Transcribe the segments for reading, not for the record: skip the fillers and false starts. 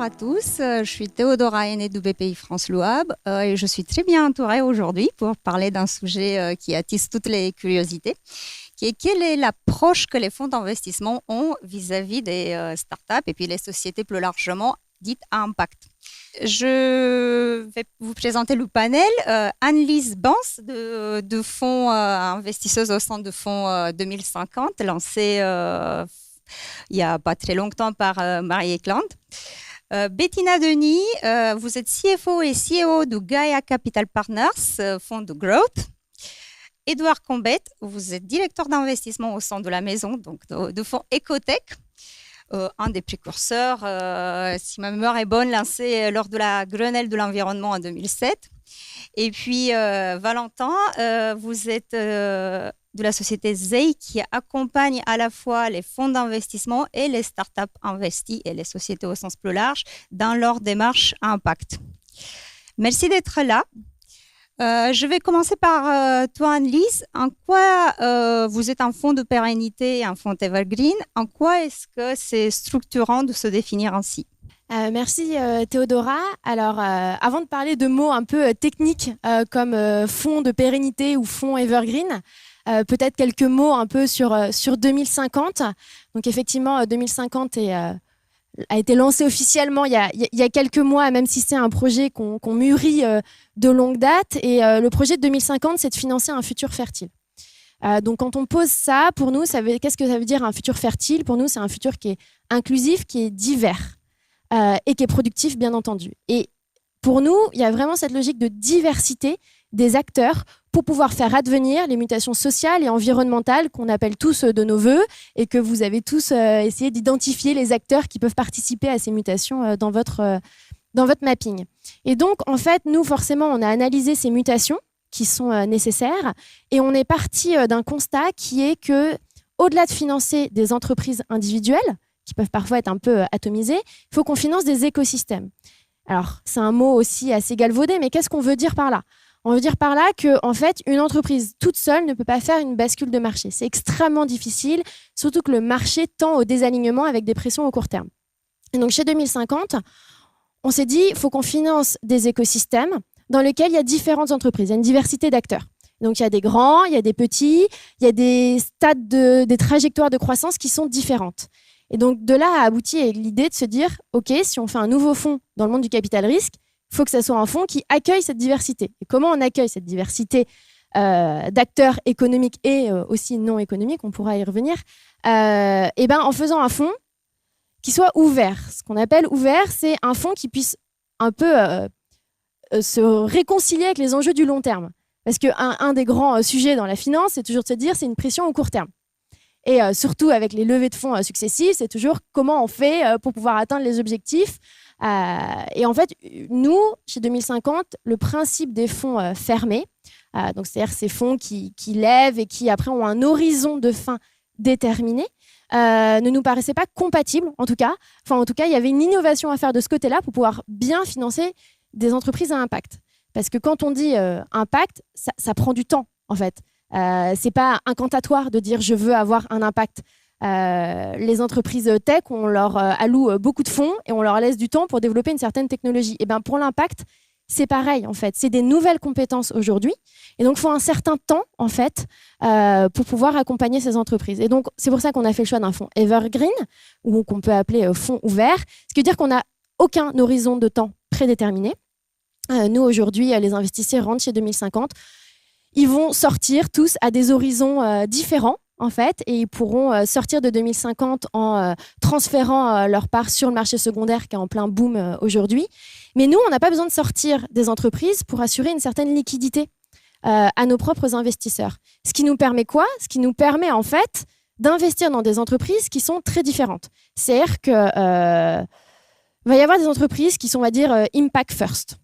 à tous, je suis Théodora Henné du BPI France Louab et je suis très bien entourée aujourd'hui pour parler d'un sujet qui attise toutes les curiosités, qui est quelle est l'approche que les fonds d'investissement ont vis-à-vis des startups et puis les sociétés plus largement dites à impact. Je vais vous présenter le panel. Anne-Lise Bans de fonds investisseuse au sein de fonds 2050, lancé il n'y a pas très longtemps par Marie Eklund. Bettina Denis, vous êtes CFO et CEO de Gaia Capital Partners, fonds de growth. Édouard Combette, vous êtes directeur d'investissement au sein de la maison, donc de fonds Ecotech, un des précurseurs, si ma mémoire est bonne, lancé lors de la Grenelle de l'environnement en 2007. Et puis Valentin, vous êtes de la société ZEI qui accompagne à la fois les fonds d'investissement et les startups investies et les sociétés au sens plus large dans leur démarche à impact. Merci d'être là. Je vais commencer par toi, Anne-Lise. En quoi vous êtes un fonds de pérennité, un fonds evergreen? En quoi est-ce que c'est structurant de se définir ainsi? Merci Théodora. Alors, avant de parler de mots un peu techniques comme fonds de pérennité ou fonds evergreen, peut-être quelques mots un peu sur 2050. Donc effectivement, 2050 a été lancé officiellement il y a quelques mois, même si c'est un projet qu'on mûrit de longue date. Et le projet de 2050, c'est de financer un futur fertile. Donc quand on pose ça, pour nous, qu'est-ce que ça veut dire un futur fertile? Pour nous, c'est un futur qui est inclusif, qui est divers et qui est productif, bien entendu. Et pour nous, il y a vraiment cette logique de diversité des acteurs pour pouvoir faire advenir les mutations sociales et environnementales qu'on appelle tous de nos voeux et que vous avez tous essayé d'identifier les acteurs qui peuvent participer à ces mutations dans votre mapping. Et donc, en fait, nous, forcément, on a analysé ces mutations qui sont nécessaires et on est parti d'un constat qui est que, au-delà de financer des entreprises individuelles, qui peuvent parfois être un peu atomisées, il faut qu'on finance des écosystèmes. Alors, c'est un mot aussi assez galvaudé, mais qu'est-ce qu'on veut dire par là? On veut dire par là qu'en fait, une entreprise toute seule ne peut pas faire une bascule de marché. C'est extrêmement difficile, surtout que le marché tend au désalignement avec des pressions au court terme. Et donc, chez 2050, on s'est dit qu'il faut qu'on finance des écosystèmes dans lesquels il y a différentes entreprises. Il y a une diversité d'acteurs. Donc, il y a des grands, il y a des petits, il y a des stades, des trajectoires de croissance qui sont différentes. Et donc, de là a abouti l'idée de se dire, OK, si on fait un nouveau fonds dans le monde du capital risque, il faut que ce soit un fonds qui accueille cette diversité. Et comment on accueille cette diversité d'acteurs économiques et aussi non économiques, on pourra y revenir, en faisant un fonds qui soit ouvert. Ce qu'on appelle ouvert, c'est un fonds qui puisse un peu se réconcilier avec les enjeux du long terme. Parce qu'un des grands sujets dans la finance, c'est toujours de se dire c'est une pression au court terme. Et surtout avec les levées de fonds successives, c'est toujours comment on fait pour pouvoir atteindre les objectifs. Et en fait, nous, chez 2050, le principe des fonds fermés, donc c'est-à-dire ces fonds qui lèvent et qui après ont un horizon de fin déterminé, ne nous paraissait pas compatible, en tout cas. Enfin, en tout cas, il y avait une innovation à faire de ce côté-là pour pouvoir bien financer des entreprises à impact. Parce que quand on dit impact, ça prend du temps, en fait. C'est pas incantatoire de dire je veux avoir un impact. Les entreprises tech, on leur alloue beaucoup de fonds et on leur laisse du temps pour développer une certaine technologie. Et ben pour l'impact, c'est pareil en fait. C'est des nouvelles compétences aujourd'hui et donc il faut un certain temps en fait pour pouvoir accompagner ces entreprises. Et donc c'est pour ça qu'on a fait le choix d'un fonds evergreen ou qu'on peut appeler fonds ouvert, ce qui veut dire qu'on n'a aucun horizon de temps prédéterminé. Nous aujourd'hui, les investisseurs rentrent chez 2050. Ils vont sortir tous à des horizons différents, en fait, et ils pourront sortir de 2050 en transférant leur part sur le marché secondaire qui est en plein boom aujourd'hui. Mais nous, on n'a pas besoin de sortir des entreprises pour assurer une certaine liquidité à nos propres investisseurs. Ce qui nous permet quoi? Ce qui nous permet, en fait, d'investir dans des entreprises qui sont très différentes. C'est-à-dire qu'il va y avoir des entreprises qui sont, on va dire, impact first.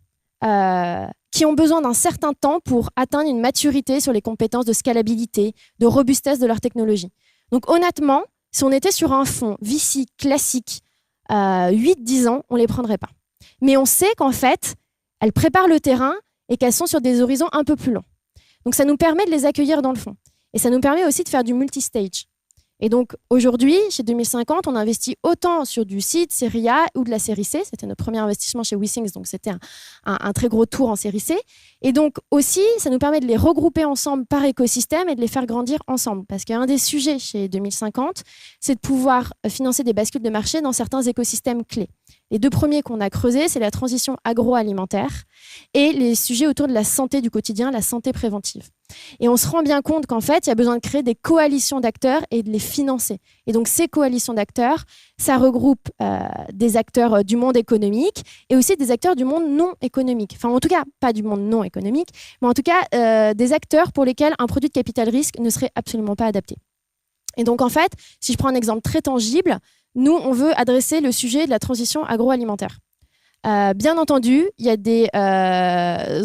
Qui ont besoin d'un certain temps pour atteindre une maturité sur les compétences de scalabilité, de robustesse de leur technologie. Donc honnêtement, si on était sur un fonds VC classique, 8-10 ans, on ne les prendrait pas. Mais on sait qu'en fait, elles préparent le terrain et qu'elles sont sur des horizons un peu plus longs. Donc ça nous permet de les accueillir dans le fonds. Et ça nous permet aussi de faire du multistage. Et donc aujourd'hui, chez 2050, on investit autant sur du seed, série A ou de la série C. C'était notre premier investissement chez WeThings, donc c'était un très gros tour en série C. Et donc aussi, ça nous permet de les regrouper ensemble par écosystème et de les faire grandir ensemble. Parce qu'un des sujets chez 2050, c'est de pouvoir financer des bascules de marché dans certains écosystèmes clés. Les deux premiers qu'on a creusés, c'est la transition agroalimentaire et les sujets autour de la santé du quotidien, la santé préventive. Et on se rend bien compte qu'en fait, il y a besoin de créer des coalitions d'acteurs et de les financer. Et donc, ces coalitions d'acteurs, ça regroupe des acteurs du monde économique et aussi des acteurs du monde non économique. Enfin, en tout cas, pas du monde non économique, mais en tout cas, des acteurs pour lesquels un produit de capital risque ne serait absolument pas adapté. Et donc, en fait, si je prends un exemple très tangible, nous, on veut adresser le sujet de la transition agroalimentaire. Bien entendu, il y a des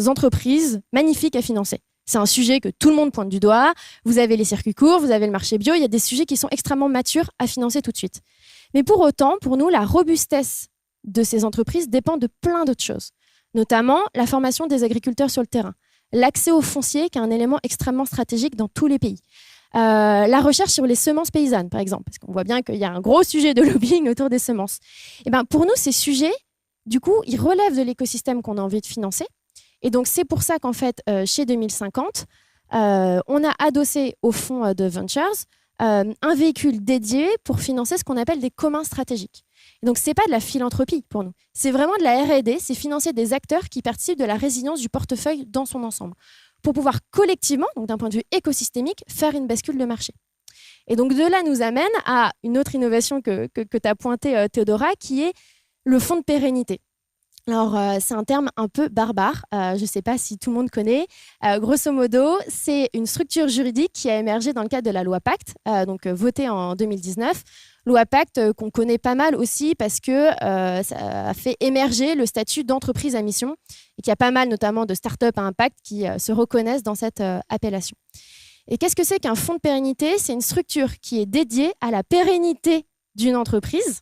entreprises magnifiques à financer. C'est un sujet que tout le monde pointe du doigt. Vous avez les circuits courts, vous avez le marché bio. Il y a des sujets qui sont extrêmement matures à financer tout de suite. Mais pour autant, pour nous, la robustesse de ces entreprises dépend de plein d'autres choses, notamment la formation des agriculteurs sur le terrain, l'accès au foncier, qui est un élément extrêmement stratégique dans tous les pays. La recherche sur les semences paysannes, par exemple, parce qu'on voit bien qu'il y a un gros sujet de lobbying autour des semences. Et ben, pour nous, ces sujets, du coup, ils relèvent de l'écosystème qu'on a envie de financer. Et donc, c'est pour ça qu'en fait, chez 2050, on a adossé au fonds de Ventures un véhicule dédié pour financer ce qu'on appelle des communs stratégiques. Et donc, ce n'est pas de la philanthropie pour nous. C'est vraiment de la R&D, c'est financer des acteurs qui participent de la résilience du portefeuille dans son ensemble, pour pouvoir collectivement, donc d'un point de vue écosystémique, faire une bascule de marché. Et donc, de là nous amène à une autre innovation que tu as pointée, Théodora, qui est le fonds de pérennité. Alors, c'est un terme un peu barbare, je ne sais pas si tout le monde connaît. Grosso modo, c'est une structure juridique qui a émergé dans le cadre de la loi Pacte, donc votée en 2019. Loi Pacte qu'on connaît pas mal aussi parce que ça a fait émerger le statut d'entreprise à mission et qu'il y a pas mal notamment de start-up à impact qui se reconnaissent dans cette appellation. Et qu'est-ce que c'est qu'un fonds de pérennité ? C'est une structure qui est dédiée à la pérennité d'une entreprise.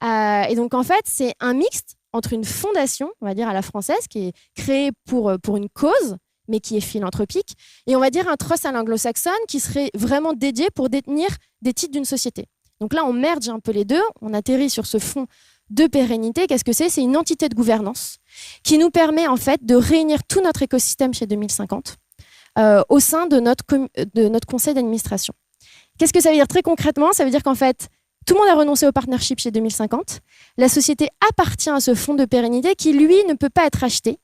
Et donc, en fait, c'est un mixte entre une fondation, on va dire à la française, qui est créée pour une cause, mais qui est philanthropique, et on va dire un trust à l'anglo-saxonne qui serait vraiment dédié pour détenir des titres d'une société. Donc là, on merge un peu les deux, on atterrit sur ce fonds de pérennité. Qu'est-ce que c'est ? C'est une entité de gouvernance qui nous permet en fait de réunir tout notre écosystème chez 2050 au sein de notre conseil d'administration. Qu'est-ce que ça veut dire très concrètement ? Ça veut dire qu'en fait, tout le monde a renoncé au partnership chez 2050. La société appartient à ce fonds de pérennité qui, lui, ne peut pas être acheté.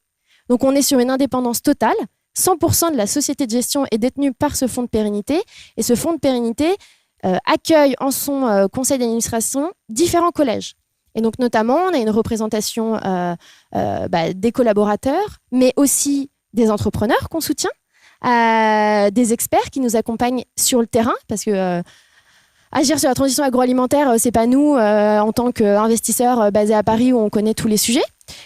Donc, on est sur une indépendance totale. 100% de la société de gestion est détenue par ce fonds de pérennité. Et ce fonds de pérennité accueille en son conseil d'administration différents collèges. Et donc, notamment, on a une représentation des collaborateurs, mais aussi des entrepreneurs qu'on soutient, des experts qui nous accompagnent sur le terrain, parce que agir sur la transition agroalimentaire, c'est pas nous, en tant qu'investisseurs basés à Paris où on connaît tous les sujets.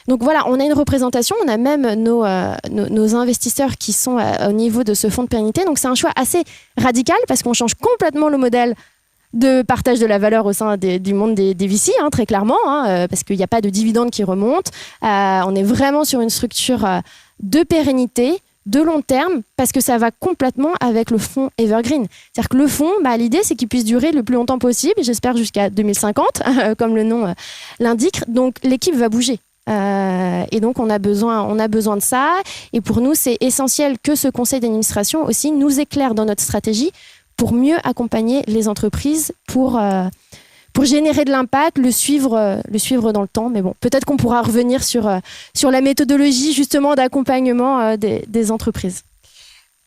Donc voilà, on a une représentation, on a même nos investisseurs qui sont au niveau de ce fonds de pérennité. Donc c'est un choix assez radical parce qu'on change complètement le modèle de partage de la valeur au sein du monde des VC, très clairement, parce qu'il n'y a pas de dividendes qui remontent. On est vraiment sur une structure de pérennité, de long terme, parce que ça va complètement avec le fonds Evergreen. C'est-à-dire que le fonds, l'idée, c'est qu'il puisse durer le plus longtemps possible, j'espère jusqu'à 2050, comme le nom l'indique. Donc, l'équipe va bouger. Et donc, on a besoin de ça. Et pour nous, c'est essentiel que ce conseil d'administration aussi nous éclaire dans notre stratégie pour mieux accompagner les entreprises, pour générer de l'impact, le suivre dans le temps. Mais bon, peut-être qu'on pourra revenir sur la méthodologie justement d'accompagnement des entreprises.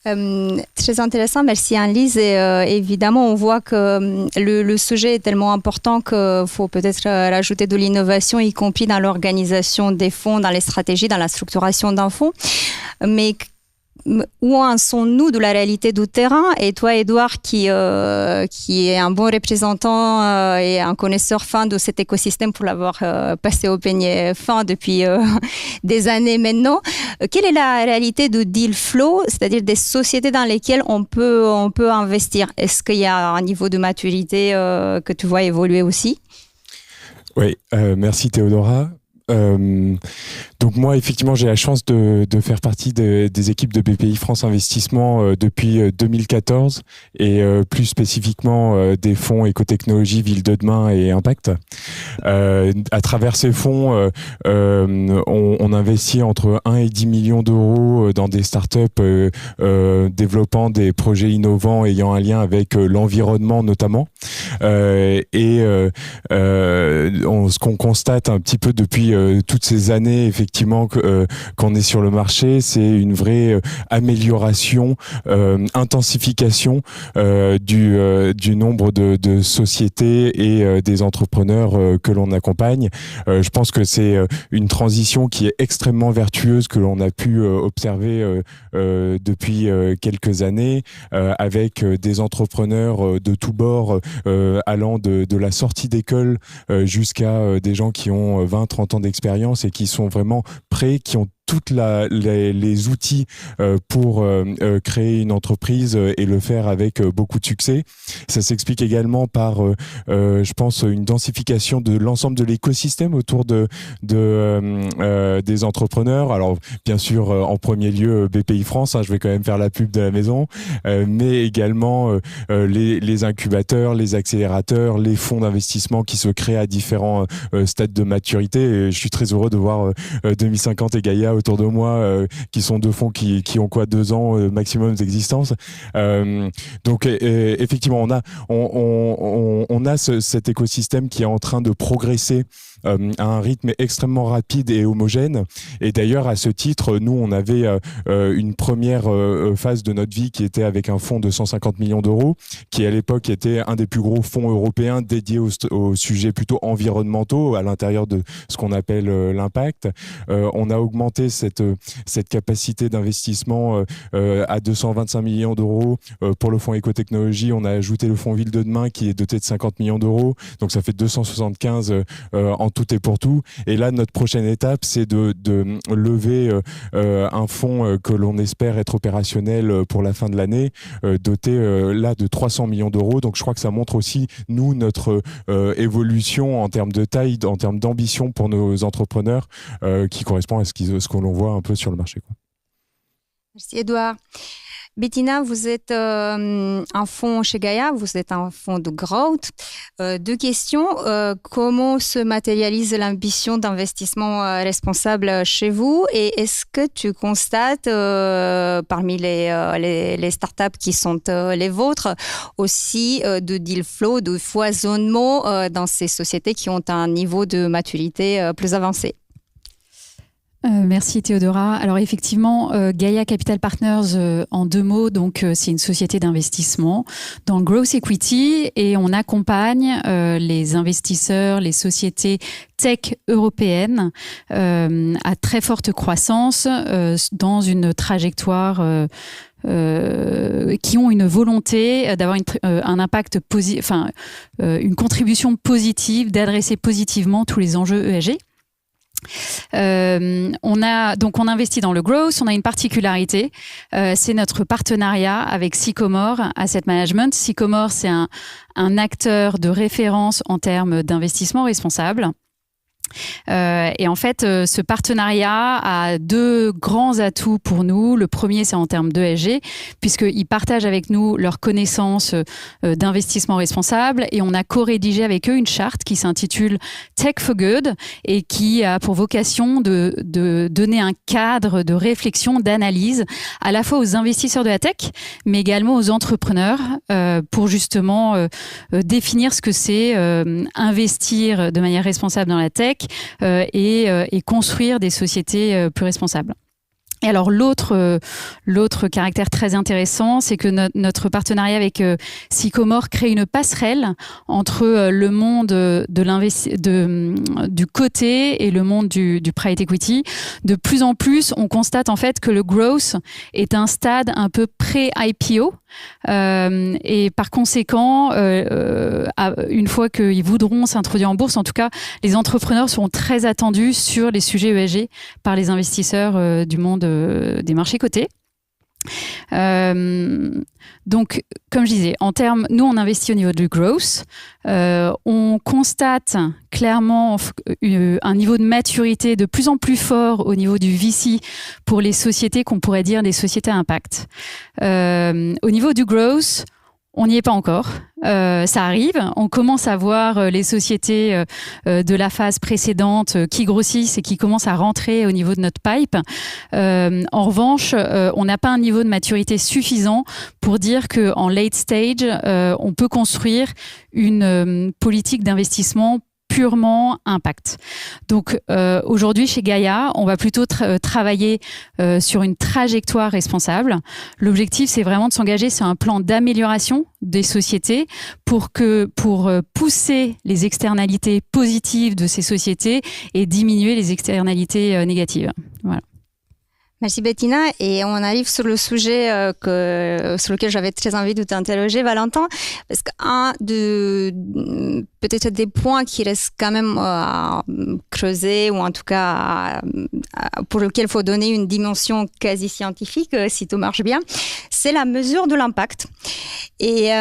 Très intéressant, merci Anne-Lise. Et, évidemment, on voit que le sujet est tellement important qu'il faut peut-être rajouter de l'innovation, y compris dans l'organisation des fonds, dans les stratégies, dans la structuration d'un fonds. Mais où en sommes-nous de la réalité du terrain? Et toi, Edouard, qui est un bon représentant et un connaisseur fin de cet écosystème pour l'avoir passé au peigne fin depuis des années maintenant, quelle est la réalité du deal flow, c'est-à-dire des sociétés dans lesquelles on peut investir? Est-ce qu'il y a un niveau de maturité que tu vois évoluer aussi? Oui, merci Théodora. Donc moi, effectivement, j'ai la chance de faire partie des équipes de BPI France Investissement depuis 2014 et plus spécifiquement des fonds écotechnologie, Ville de demain et Impact. À travers ces fonds, on investit entre 1 et 10 millions d'euros dans des startups développant des projets innovants ayant un lien avec l'environnement notamment. Ce qu'on constate un petit peu depuis toutes ces années, effectivement, qu'on est sur le marché, c'est une vraie amélioration, intensification du nombre de sociétés et des entrepreneurs que l'on accompagne. Je pense que c'est une transition qui est extrêmement vertueuse que l'on a pu observer depuis quelques années, avec des entrepreneurs de tous bords, allant de la sortie d'école jusqu'à des gens qui ont 20-30 ans d'expérience et qui sont vraiment prêts, qui ont toutes les outils pour créer une entreprise et le faire avec beaucoup de succès. Ça s'explique également par, je pense, une densification de l'ensemble de l'écosystème autour des entrepreneurs. Alors, bien sûr, en premier lieu, BPI France, je vais quand même faire la pub de la maison, mais également les incubateurs, les accélérateurs, les fonds d'investissement qui se créent à différents stades de maturité. Et je suis très heureux de voir 2050 et Gaïa autour de moi, qui sont deux fonds qui ont 2 ans maximum d'existence. Donc effectivement, on a cet écosystème qui est en train de progresser à un rythme extrêmement rapide et homogène. Et d'ailleurs, à ce titre, nous, on avait une première phase de notre vie qui était avec un fonds de 150 millions d'euros, qui à l'époque était un des plus gros fonds européens dédiés aux sujets plutôt environnementaux à l'intérieur de ce qu'on appelle l'impact. On a augmenté cette capacité d'investissement à 225 millions d'euros pour le fonds écotechnologie. On a ajouté le fonds Ville de demain qui est doté de 50 millions d'euros. Donc ça fait 275 en tout et pour tout. Et là, notre prochaine étape, c'est de lever un fonds que l'on espère être opérationnel pour la fin de l'année, doté là de 300 millions d'euros. Donc je crois que ça montre aussi, nous, notre évolution en termes de taille, en termes d'ambition pour nos entrepreneurs, qui correspond à ce que l'on voit un peu sur le marché, quoi. Merci Edouard. Bettina, vous êtes un fonds chez Gaïa, vous êtes un fonds de growth. 2 questions. Comment se matérialise l'ambition d'investissement responsable chez vous? Et est-ce que tu constates parmi les startups qui sont les vôtres aussi de deal flow, de foisonnement dans ces sociétés qui ont un niveau de maturité plus avancé? Merci Théodora. Alors effectivement, Gaïa Capital Partners, en 2 mots, donc c'est une société d'investissement dans le growth equity et on accompagne les investisseurs, les sociétés tech européennes à très forte croissance dans une trajectoire qui ont une volonté d'avoir un impact positif, une contribution positive, d'adresser positivement tous les enjeux ESG. On investit dans le growth. On a une particularité, c'est notre partenariat avec Sycomore Asset Management. Sycomore, c'est un acteur de référence en termes d'investissement responsable. Et en fait, ce partenariat a 2 grands atouts pour nous. Le premier, c'est en termes d'ESG, puisqu'ils partagent avec nous leurs connaissances d'investissement responsable. Et on a co-rédigé avec eux une charte qui s'intitule Tech for Good et qui a pour vocation de donner un cadre de réflexion, d'analyse, à la fois aux investisseurs de la tech, mais également aux entrepreneurs, pour justement définir ce que c'est investir de manière responsable dans la tech, et construire des sociétés plus responsables. Et alors l'autre caractère très intéressant, c'est que notre partenariat avec Sycomore crée une passerelle entre le monde du côté et le monde du private equity. De plus en plus, on constate en fait que le growth est un stade un peu pré-IPO. Et par conséquent, une fois qu'ils voudront s'introduire en bourse, en tout cas, les entrepreneurs seront très attendus sur les sujets ESG par les investisseurs du monde des marchés cotés. Donc, comme je disais, nous, on investit au niveau du growth. On constate clairement un niveau de maturité de plus en plus fort au niveau du VC pour les sociétés qu'on pourrait dire des sociétés à impact. Au niveau du growth, on n'y est pas encore. Ça arrive. On commence à voir les sociétés de la phase précédente qui grossissent et qui commencent à rentrer au niveau de notre pipe. En revanche, on n'a pas un niveau de maturité suffisant pour dire qu'en late stage, on peut construire une politique d'investissement purement impact. Donc aujourd'hui chez Gaïa, on va plutôt travailler sur une trajectoire responsable. L'objectif, c'est vraiment de s'engager sur un plan d'amélioration des sociétés pour pousser les externalités positives de ces sociétés et diminuer les externalités négatives. Voilà. Merci Bettina. Et on arrive sur le sujet sur lequel j'avais très envie de t'interroger, Valentin, parce qu'un peut-être des points qui restent quand même à creuser, ou en tout cas pour lequel il faut donner une dimension quasi scientifique, si tout marche bien, c'est la mesure de l'impact. Et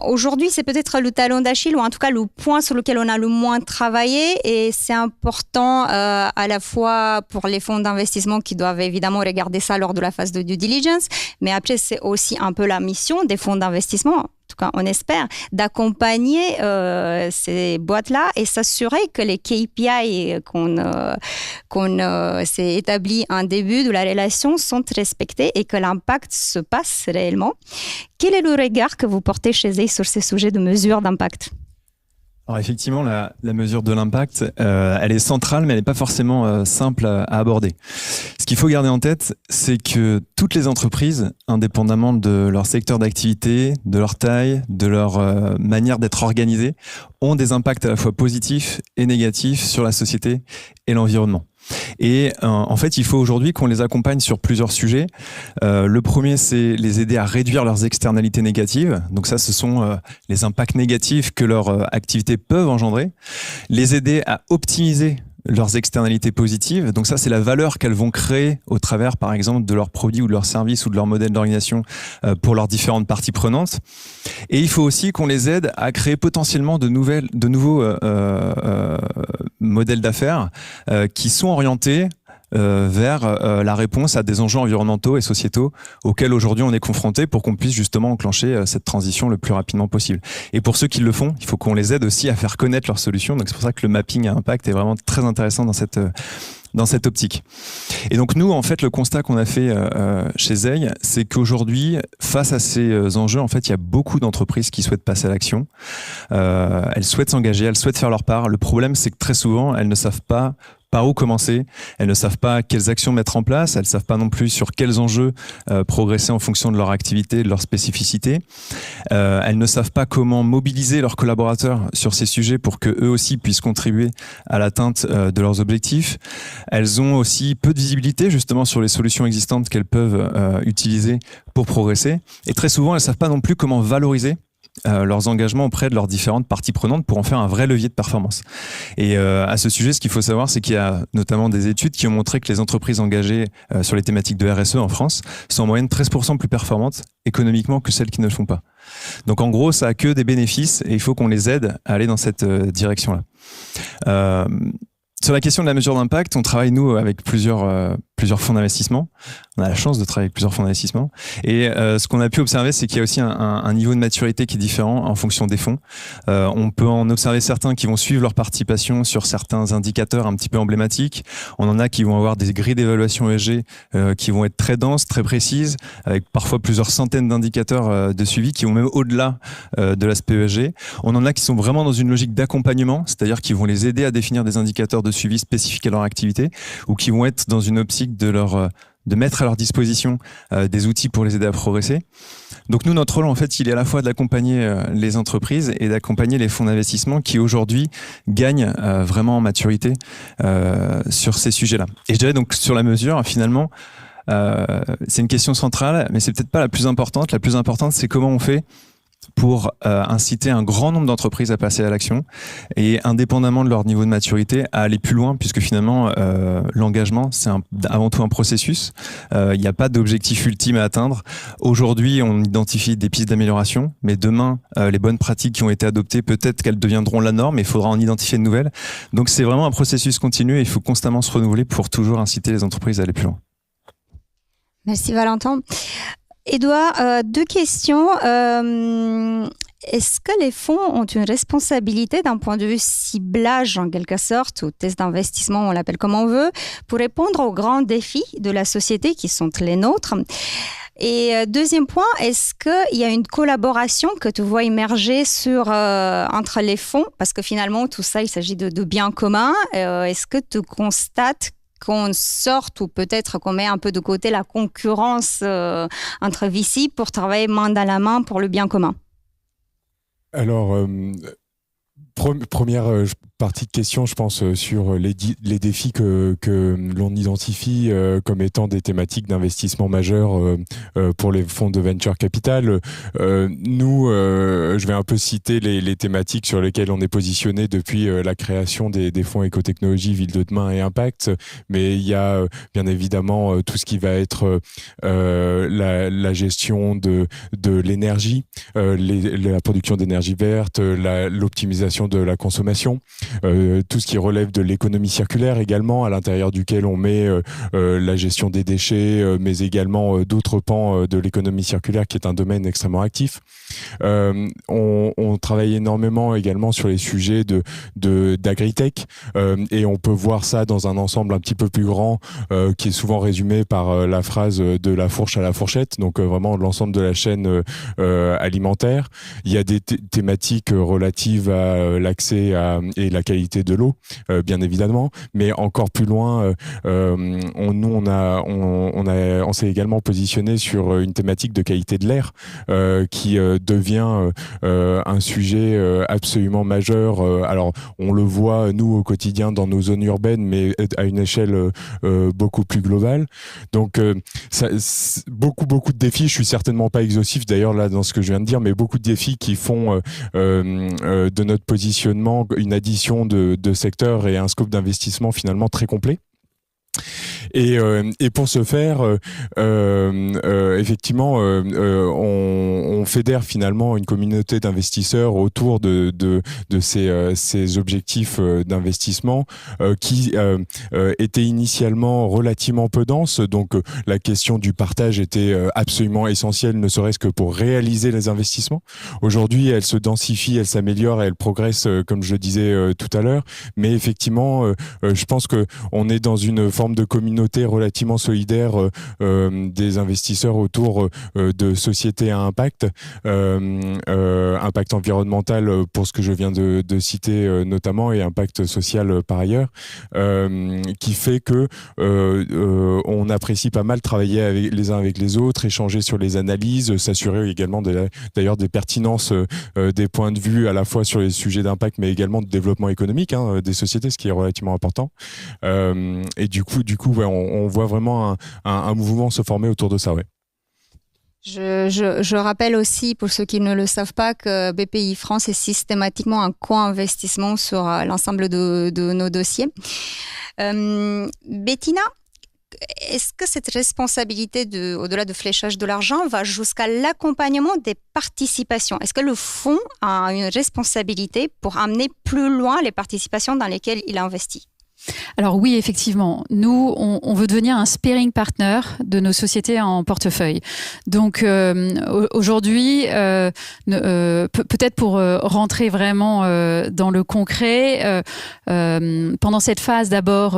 aujourd'hui, c'est peut-être le talon d'Achille, ou en tout cas le point sur lequel on a le moins travaillé, et c'est important à la fois pour les fonds d'investissement qui doivent évidemment regarder ça lors de la phase de due diligence, mais après c'est aussi un peu la mission des fonds d'investissement, en tout cas on espère, d'accompagner ces boîtes-là et s'assurer que les KPI qu'on s'est établi en début de la relation sont respectés et que l'impact se passe réellement. Quel est le regard que vous portez chez eux sur ces sujets de mesure d'impact ? Alors effectivement, la mesure de l'impact, elle est centrale, mais elle n'est pas forcément simple à aborder. Ce qu'il faut garder en tête, c'est que toutes les entreprises, indépendamment de leur secteur d'activité, de leur taille, de leur manière d'être organisées, ont des impacts à la fois positifs et négatifs sur la société et l'environnement. Et en fait, il faut aujourd'hui qu'on les accompagne sur plusieurs sujets. Le premier, c'est les aider à réduire leurs externalités négatives. Donc ça, ce sont les impacts négatifs que leurs activités peuvent engendrer. Les aider à optimiser leurs externalités positives. Donc ça, c'est la valeur qu'elles vont créer au travers, par exemple, de leurs produits ou de leurs services ou de leur modèle d'organisation pour leurs différentes parties prenantes. Et il faut aussi qu'on les aide à créer potentiellement de nouveaux modèles d'affaires qui sont orientés vers la réponse à des enjeux environnementaux et sociétaux auxquels aujourd'hui on est confronté pour qu'on puisse justement enclencher cette transition le plus rapidement possible. Et pour ceux qui le font, il faut qu'on les aide aussi à faire connaître leurs solutions. Donc c'est pour ça que le mapping à impact est vraiment très intéressant dans cette optique. Et donc nous, en fait, le constat qu'on a fait chez Zei, c'est qu'aujourd'hui, face à ces enjeux, en fait, il y a beaucoup d'entreprises qui souhaitent passer à l'action. Elles souhaitent s'engager, elles souhaitent faire leur part. Le problème, c'est que très souvent, elles ne savent pas par où commencer, elles ne savent pas quelles actions mettre en place, elles ne savent pas non plus sur quels enjeux progresser en fonction de leur activité, de leur spécificité. Elles ne savent pas comment mobiliser leurs collaborateurs sur ces sujets pour qu'eux aussi puissent contribuer à l'atteinte de leurs objectifs. Elles ont aussi peu de visibilité justement sur les solutions existantes qu'elles peuvent utiliser pour progresser. Et très souvent, elles ne savent pas non plus comment valoriser leurs engagements auprès de leurs différentes parties prenantes pour en faire un vrai levier de performance. Et à ce sujet, ce qu'il faut savoir, c'est qu'il y a notamment des études qui ont montré que les entreprises engagées sur les thématiques de RSE en France sont en moyenne 13% plus performantes économiquement que celles qui ne le font pas. Donc en gros, ça a que des bénéfices et il faut qu'on les aide à aller dans cette direction-là. Sur la question de la mesure d'impact, on travaille nous avec plusieurs fonds d'investissement. On a la chance de travailler avec plusieurs fonds d'investissement. Et ce qu'on a pu observer, c'est qu'il y a aussi un niveau de maturité qui est différent en fonction des fonds. On peut en observer certains qui vont suivre leur participation sur certains indicateurs un petit peu emblématiques. On en a qui vont avoir des grilles d'évaluation ESG qui vont être très denses, très précises, avec parfois plusieurs centaines d'indicateurs de suivi qui vont même au-delà de l'aspect ESG. On en a qui sont vraiment dans une logique d'accompagnement, c'est-à-dire qui vont les aider à définir des indicateurs de suivi spécifiques à leur activité ou qui vont être dans une optique de mettre à leur disposition des outils pour les aider à progresser. Donc nous, notre rôle, en fait, il est à la fois d'accompagner les entreprises et d'accompagner les fonds d'investissement qui, aujourd'hui, gagnent vraiment en maturité sur ces sujets-là. Et je dirais donc sur la mesure, finalement, c'est une question centrale, mais c'est peut-être pas la plus importante. La plus importante, c'est comment on fait pour inciter un grand nombre d'entreprises à passer à l'action et indépendamment de leur niveau de maturité à aller plus loin, puisque finalement l'engagement c'est avant tout un processus. Il n'y a pas d'objectif ultime à atteindre. Aujourd'hui on identifie des pistes d'amélioration, mais demain les bonnes pratiques qui ont été adoptées, peut-être qu'elles deviendront la norme, mais il faudra en identifier de nouvelles. Donc c'est vraiment un processus continu et il faut constamment se renouveler pour toujours inciter les entreprises à aller plus loin. Merci Valentin. Édouard, 2 questions. Est-ce que les fonds ont une responsabilité d'un point de vue ciblage, en quelque sorte, ou test d'investissement, on l'appelle comme on veut, pour répondre aux grands défis de la société qui sont les nôtres? Et deuxième point, est-ce qu'il y a une collaboration que tu vois émerger entre les fonds? Parce que finalement, tout ça, il s'agit de biens communs. Est-ce que tu constates qu'on sorte ou peut-être qu'on met un peu de côté la concurrence entre VC pour travailler main dans la main pour le bien commun? Alors, première partie de question, je pense, sur les défis que l'on identifie comme étant des thématiques d'investissement majeurs pour les fonds de venture capital. Nous, je vais un peu citer les thématiques sur lesquelles on est positionné depuis la création des fonds écotechnologie, Ville de demain et Impact. Mais il y a bien évidemment tout ce qui va être la gestion de l'énergie, la production d'énergie verte, l'optimisation de la consommation, tout ce qui relève de l'économie circulaire également, à l'intérieur duquel on met la gestion des déchets, mais également d'autres pans de l'économie circulaire qui est un domaine extrêmement actif. On travaille énormément également sur les sujets d'agritech et on peut voir ça dans un ensemble un petit peu plus grand qui est souvent résumé par la phrase de la fourche à la fourchette, donc vraiment l'ensemble de la chaîne alimentaire. Il y a des thématiques relatives à l'accès et la qualité de l'eau, bien évidemment, mais encore plus loin, on s'est également positionné sur une thématique de qualité de l'air qui devient un sujet absolument majeur. Alors, on le voit, nous, au quotidien, dans nos zones urbaines, mais à une échelle beaucoup plus globale. Donc, beaucoup de défis. Je suis certainement pas exhaustif, d'ailleurs, là, dans ce que je viens de dire, mais beaucoup de défis qui font de notre positionnement une addition de secteurs et un scope d'investissement finalement très complet. Et pour ce faire, effectivement, on fédère finalement une communauté d'investisseurs autour de ces objectifs d'investissement qui étaient initialement relativement peu denses. Donc la question du partage était absolument essentielle, ne serait-ce que pour réaliser les investissements. Aujourd'hui, elle se densifie, elle s'améliore et elle progresse, comme je le disais tout à l'heure. Mais effectivement, je pense que on est dans une forme de communauté relativement solidaire des investisseurs autour de sociétés à impact, impact environnemental pour ce que je viens de citer notamment et impact social par ailleurs, qui fait que on apprécie pas mal travailler les uns avec les autres, échanger sur les analyses, s'assurer également d'ailleurs des pertinences des points de vue à la fois sur les sujets d'impact mais également de développement économique des sociétés, ce qui est relativement important. Et du coup ouais, on voit vraiment un mouvement se former autour de ça. Ouais. Je rappelle aussi, pour ceux qui ne le savent pas, que BPI France est systématiquement un co-investissement sur l'ensemble de nos dossiers. Bettina, est-ce que cette responsabilité, au-delà du fléchage de l'argent, va jusqu'à l'accompagnement des participations? Est-ce que le fonds a une responsabilité pour amener plus loin les participations dans lesquelles il investit? Alors oui, effectivement, nous, on veut devenir un sparring partner de nos sociétés en portefeuille. Donc aujourd'hui, peut-être pour rentrer vraiment dans le concret, pendant cette phase d'abord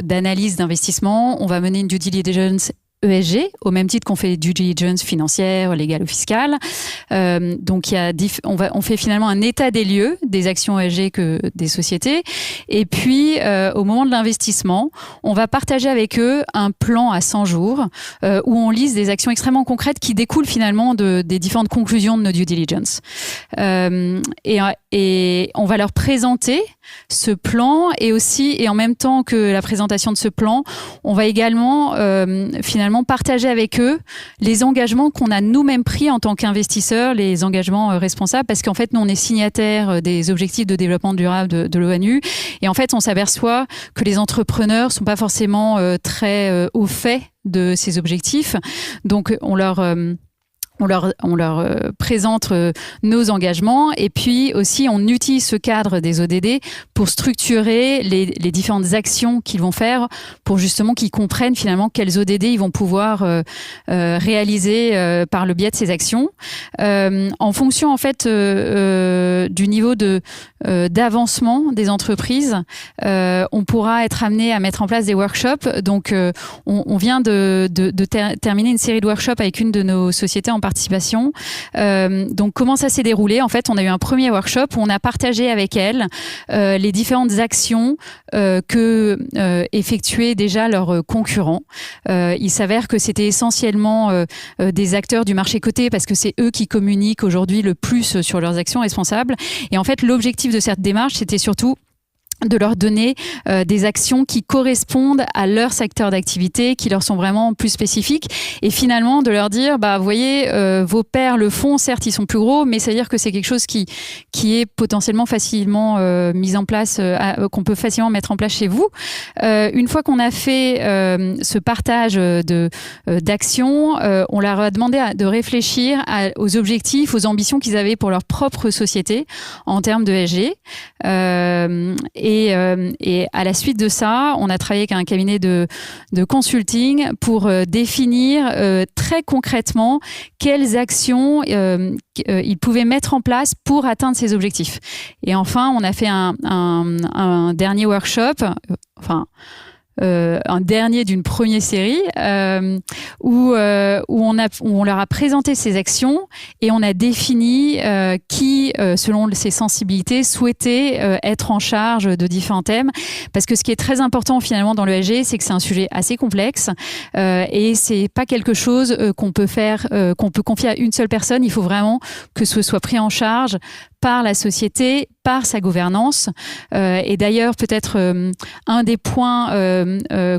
d'analyse d'investissement, on va mener une due diligence ESG, au même titre qu'on fait due diligence financière, légale ou fiscale. Donc, on fait finalement un état des lieux des actions ESG des sociétés. Et puis, au moment de l'investissement, on va partager avec eux un plan à 100 jours où on liste des actions extrêmement concrètes qui découlent finalement des différentes conclusions de nos due diligence. Et on va leur présenter ce plan et en même temps que la présentation de ce plan, on va également finalement finalement partager avec eux les engagements qu'on a nous-mêmes pris en tant qu'investisseurs, les engagements responsables, parce qu'en fait, nous, on est signataires des objectifs de développement durable de l'ONU. Et en fait, on s'aperçoit que les entrepreneurs sont pas forcément très au fait de ces objectifs. Donc, on leur présente nos engagements et puis aussi on utilise ce cadre des ODD pour structurer les différentes actions qu'ils vont faire pour justement qu'ils comprennent finalement quels ODD ils vont pouvoir réaliser par le biais de ces actions. En fonction en fait du niveau d'avancement des entreprises, on pourra être amené à mettre en place des workshops. Donc on vient de terminer une série de workshops avec une de nos sociétés en participation. Donc comment ça s'est déroulé? En fait, on a eu un premier workshop où on a partagé avec elle les différentes actions que effectuaient déjà leurs concurrents. Il s'avère que c'était essentiellement des acteurs du marché coté parce que c'est eux qui communiquent aujourd'hui le plus sur leurs actions responsables. Et en fait, l'objectif de cette démarche, c'était surtout de leur donner des actions qui correspondent à leur secteur d'activité, qui leur sont vraiment plus spécifiques, et finalement de leur dire, vous voyez, vos pairs le font, certes ils sont plus gros, mais ça veut dire que c'est quelque chose qui est potentiellement facilement mis en place, qu'on peut facilement mettre en place chez vous. Une fois qu'on a fait ce partage d'actions, on leur a demandé de réfléchir aux objectifs, aux ambitions qu'ils avaient pour leur propre société en termes de ESG. Et à la suite de ça, on a travaillé avec un cabinet de consulting pour définir très concrètement quelles actions ils pouvaient mettre en place pour atteindre ces objectifs. Et enfin, on a fait un dernier workshop, un dernier d'une première série où on leur a présenté ces actions et on a défini qui, selon ses sensibilités, souhaitait être en charge de différents thèmes. Parce que ce qui est très important finalement dans l'ESG, c'est que c'est un sujet assez complexe et c'est pas quelque chose qu'on peut faire, qu'on peut confier à une seule personne. Il faut vraiment que ce soit pris en charge par la société, par sa gouvernance. Et d'ailleurs, peut-être un des points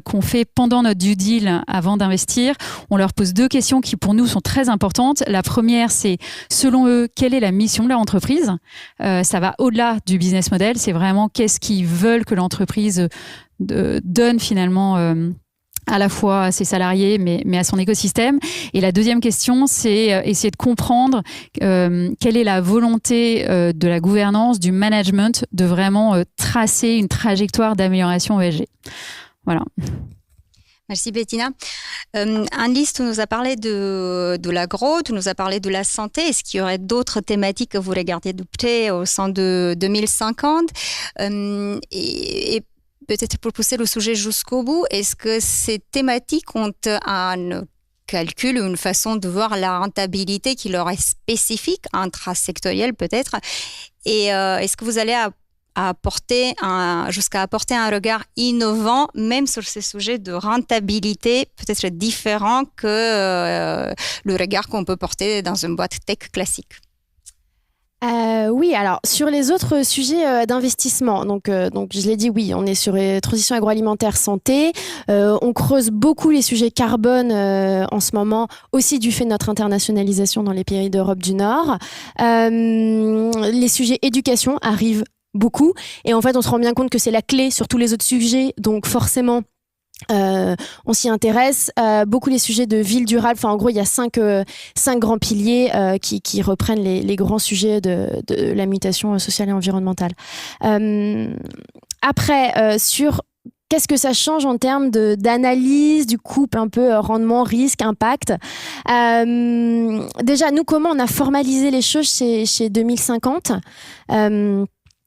qu'on fait pendant notre due deal avant d'investir, on leur pose 2 questions qui pour nous sont très importantes. La première, c'est selon eux, quelle est la mission de leur entreprise? Ça va au-delà du business model, c'est vraiment qu'est-ce qu'ils veulent que l'entreprise donne finalement à la fois à ses salariés, mais à son écosystème. Et la deuxième question, c'est essayer de comprendre quelle est la volonté de la gouvernance, du management, de vraiment tracer une trajectoire d'amélioration ESG. Voilà. Merci Bettina. Anne-Lise, tu nous as parlé de l'agro, tu nous as parlé de la santé. Est-ce qu'il y aurait d'autres thématiques que vous regardez de près au sein de 2050 et peut-être pour pousser le sujet jusqu'au bout, est-ce que ces thématiques ont un calcul ou une façon de voir la rentabilité qui leur est spécifique, intrasectorielle peut-être? Et est-ce que vous allez jusqu'à apporter un regard innovant, même sur ces sujets de rentabilité peut-être différents que le regard qu'on peut porter dans une boîte tech classique? Oui, alors sur les autres sujets d'investissement, donc je l'ai dit, oui, on est sur transition agroalimentaire, santé, on creuse beaucoup les sujets carbone en ce moment, aussi du fait de notre internationalisation dans les pays d'Europe du Nord. Les sujets éducation arrivent beaucoup, et en fait on se rend bien compte que c'est la clé sur tous les autres sujets, donc forcément on s'y intéresse. Beaucoup les sujets de ville durable. Enfin, en gros, il y a 5 grands piliers qui reprennent les grands sujets de la mutation sociale et environnementale. Après, sur qu'est-ce que ça change en termes d'analyse du couple un peu rendement, risque, impact. Déjà, nous, comment on a formalisé les choses chez 2050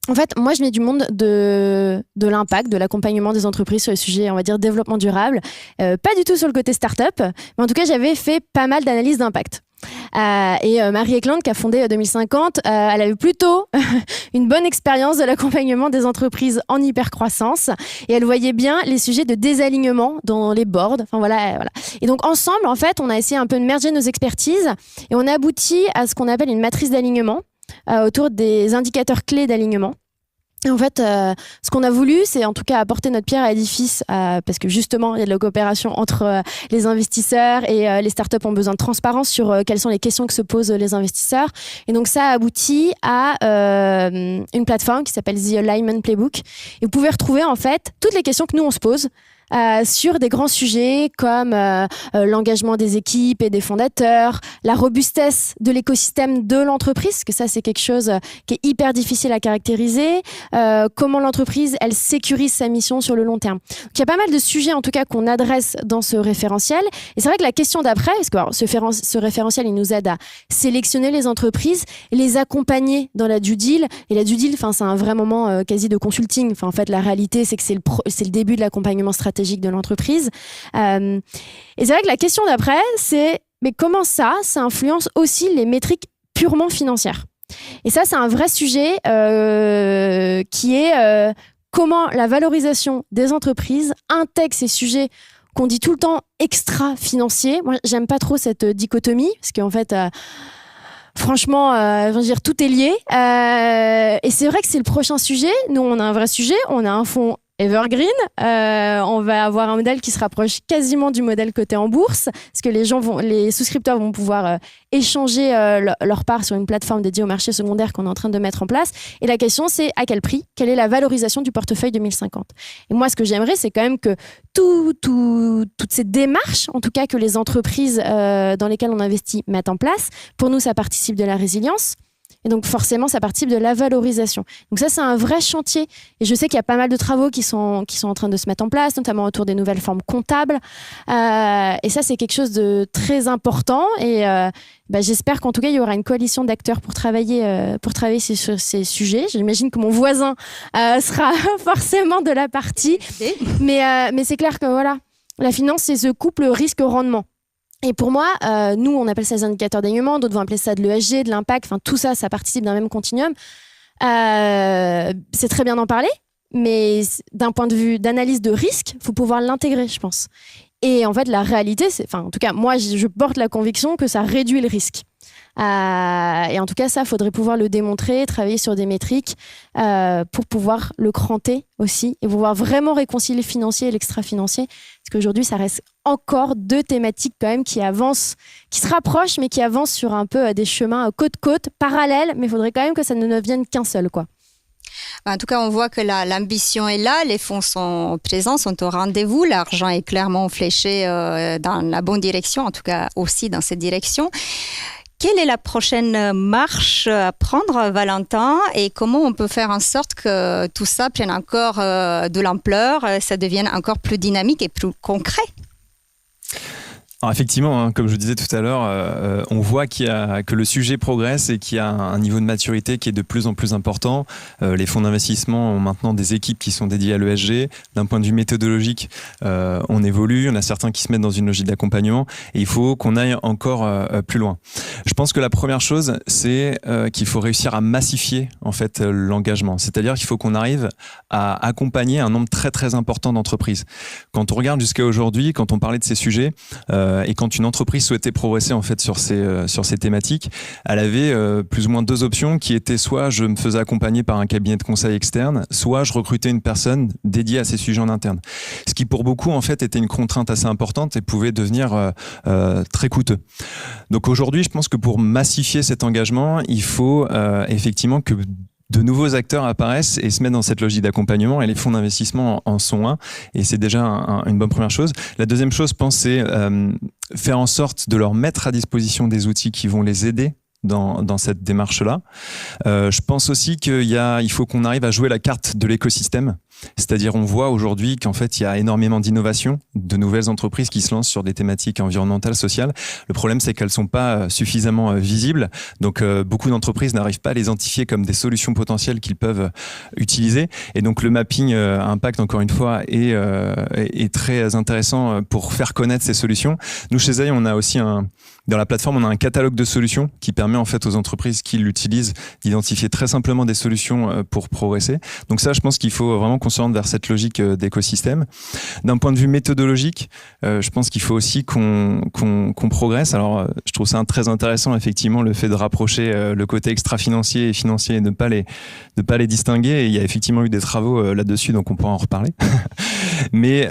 en fait, moi, je mets du monde de l'impact, de l'accompagnement des entreprises sur les sujets, on va dire, développement durable. Pas du tout sur le côté start-up, mais en tout cas, j'avais fait pas mal d'analyses d'impact. Et Marie Eklund, qui a fondé 2050, elle a eu plutôt une bonne expérience de l'accompagnement des entreprises en hypercroissance. Et elle voyait bien les sujets de désalignement dans les boards. Enfin, voilà. Et donc, ensemble, en fait, on a essayé un peu de merger nos expertises et on a abouti à ce qu'on appelle une matrice d'alignement autour des indicateurs clés d'alignement. Et en fait, ce qu'on a voulu, c'est en tout cas apporter notre pierre à l'édifice, parce que justement, il y a de la coopération entre les investisseurs et les startups ont besoin de transparence sur quelles sont les questions que se posent les investisseurs. Et donc, ça a abouti à une plateforme qui s'appelle The Alignment Playbook. Et vous pouvez retrouver en fait toutes les questions que nous, on se pose sur des grands sujets comme l'engagement des équipes et des fondateurs, la robustesse de l'écosystème de l'entreprise, parce que ça c'est quelque chose qui est hyper difficile à caractériser, comment l'entreprise elle sécurise sa mission sur le long terme. Donc, il y a pas mal de sujets en tout cas qu'on adresse dans ce référentiel, et c'est vrai que la question d'après, parce que alors, ce référentiel il nous aide à sélectionner les entreprises, les accompagner dans la due deal, et la due deal c'est un vrai moment quasi de consulting, en fait la réalité c'est que c'est le début de l'accompagnement stratégique de l'entreprise. Et c'est vrai que la question d'après, c'est mais comment ça influence aussi les métriques purement financières. Et ça, c'est un vrai sujet qui est comment la valorisation des entreprises intègre ces sujets qu'on dit tout le temps extra-financiers. Moi, j'aime pas trop cette dichotomie, parce qu'en fait... franchement, je veux dire, tout est lié. Et c'est vrai que c'est le prochain sujet. Nous, on a un vrai sujet. On a un fonds Evergreen. On va avoir un modèle qui se rapproche quasiment du modèle coté en bourse, parce que les souscripteurs vont pouvoir échanger leur part sur une plateforme dédiée au marché secondaire qu'on est en train de mettre en place. Et la question, c'est à quel prix ? Quelle est la valorisation du portefeuille 2050 ? Et moi, ce que j'aimerais, c'est quand même que toutes ces démarches, en tout cas que les entreprises dans lesquelles on investit mettent en place, pour nous, ça participe de la résilience. Et donc, forcément, ça participe de la valorisation. Donc ça, c'est un vrai chantier. Et je sais qu'il y a pas mal de travaux qui sont en train de se mettre en place, notamment autour des nouvelles formes comptables. Et ça, c'est quelque chose de très important. Et j'espère qu'en tout cas, il y aura une coalition d'acteurs pour travailler sur ces sujets. J'imagine que mon voisin sera forcément de la partie. Mais c'est clair que voilà, la finance, c'est ce couple risque-rendement. Et pour moi, nous, on appelle ça des indicateurs d'alignement, d'autres vont appeler ça de l'ESG, de l'impact, enfin tout ça, ça participe d'un même continuum. C'est très bien d'en parler, mais d'un point de vue d'analyse de risque, il faut pouvoir l'intégrer, je pense. Et en fait, la réalité, en tout cas, moi, je porte la conviction que ça réduit le risque. Et en tout cas, ça, il faudrait pouvoir le démontrer, travailler sur des métriques pour pouvoir le cranter aussi et pouvoir vraiment réconcilier le financier et l'extra-financier. Parce qu'aujourd'hui, ça reste encore deux thématiques quand même qui avancent, qui se rapprochent, mais qui avancent sur un peu des chemins côte-côte, parallèles, mais il faudrait quand même que ça ne vienne qu'un seul, quoi. En tout cas, on voit que l'ambition est là, les fonds sont présents, sont au rendez-vous, l'argent est clairement fléché dans la bonne direction, en tout cas aussi dans cette direction. Quelle est la prochaine marche à prendre, Valentin, et comment on peut faire en sorte que tout ça prenne encore de l'ampleur, ça devienne encore plus dynamique et plus concret ? Alors effectivement, comme je disais tout à l'heure, on voit que le sujet progresse et qu'il y a un niveau de maturité qui est de plus en plus important. Les fonds d'investissement ont maintenant des équipes qui sont dédiées à l'ESG. D'un point de vue méthodologique, on évolue. Il y en a certains qui se mettent dans une logique d'accompagnement et il faut qu'on aille encore plus loin. Je pense que la première chose, c'est qu'il faut réussir à massifier en fait l'engagement. C'est-à-dire qu'il faut qu'on arrive à accompagner un nombre très très important d'entreprises. Quand on regarde jusqu'à aujourd'hui, quand on parlait de ces sujets, et quand une entreprise souhaitait progresser en fait sur ces thématiques, elle avait plus ou moins deux options qui étaient soit je me faisais accompagner par un cabinet de conseil externe, soit je recrutais une personne dédiée à ces sujets en interne. Ce qui pour beaucoup en fait était une contrainte assez importante et pouvait devenir très coûteux. Donc aujourd'hui, je pense que pour massifier cet engagement, il faut effectivement que de nouveaux acteurs apparaissent et se mettent dans cette logique d'accompagnement, et les fonds d'investissement en sont un, et c'est déjà une bonne première chose. La deuxième chose, je pense, c'est faire en sorte de leur mettre à disposition des outils qui vont les aider dans cette démarche-là. Je pense aussi il faut qu'on arrive à jouer la carte de l'écosystème. C'est-à-dire, on voit aujourd'hui qu'en fait, il y a énormément d'innovations, de nouvelles entreprises qui se lancent sur des thématiques environnementales, sociales. Le problème, c'est qu'elles sont pas suffisamment visibles. Donc, beaucoup d'entreprises n'arrivent pas à les identifier comme des solutions potentielles qu'ils peuvent utiliser. Et donc, le mapping impact, encore une fois, est très intéressant pour faire connaître ces solutions. Nous, chez AI, on a aussi dans la plateforme, on a un catalogue de solutions qui permet en fait aux entreprises qui l'utilisent d'identifier très simplement des solutions pour progresser. Donc ça, je pense qu'il faut vraiment qu'on s'oriente vers cette logique d'écosystème. D'un point de vue méthodologique, je pense qu'il faut aussi qu'on progresse. Alors, je trouve ça très intéressant, effectivement, le fait de rapprocher le côté extra-financier et financier et de ne pas les distinguer. Et il y a effectivement eu des travaux là-dessus, donc on pourra en reparler. Mais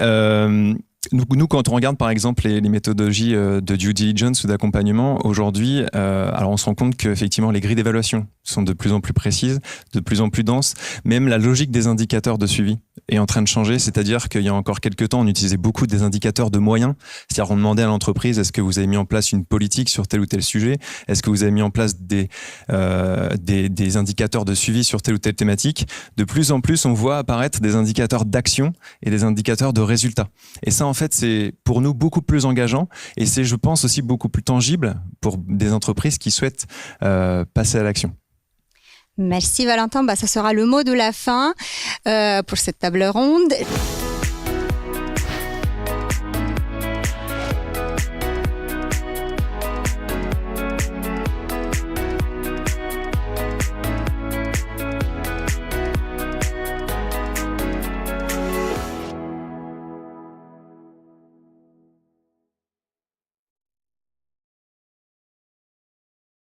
nous, quand on regarde par exemple les méthodologies de due diligence ou d'accompagnement aujourd'hui, alors on se rend compte qu'effectivement les grilles d'évaluation sont de plus en plus précises, de plus en plus denses. Même la logique des indicateurs de suivi est en train de changer, c'est-à-dire qu'il y a encore quelques temps, on utilisait beaucoup des indicateurs de moyens, c'est-à-dire on demandait à l'entreprise est-ce que vous avez mis en place une politique sur tel ou tel sujet, est-ce que vous avez mis en place des indicateurs de suivi sur telle ou telle thématique. De plus en plus, on voit apparaître des indicateurs d'action et des indicateurs de résultats. Et ça, en fait, c'est pour nous beaucoup plus engageant et c'est, je pense, aussi beaucoup plus tangible pour des entreprises qui souhaitent passer à l'action. Merci Valentin, ça sera le mot de la fin pour cette table ronde.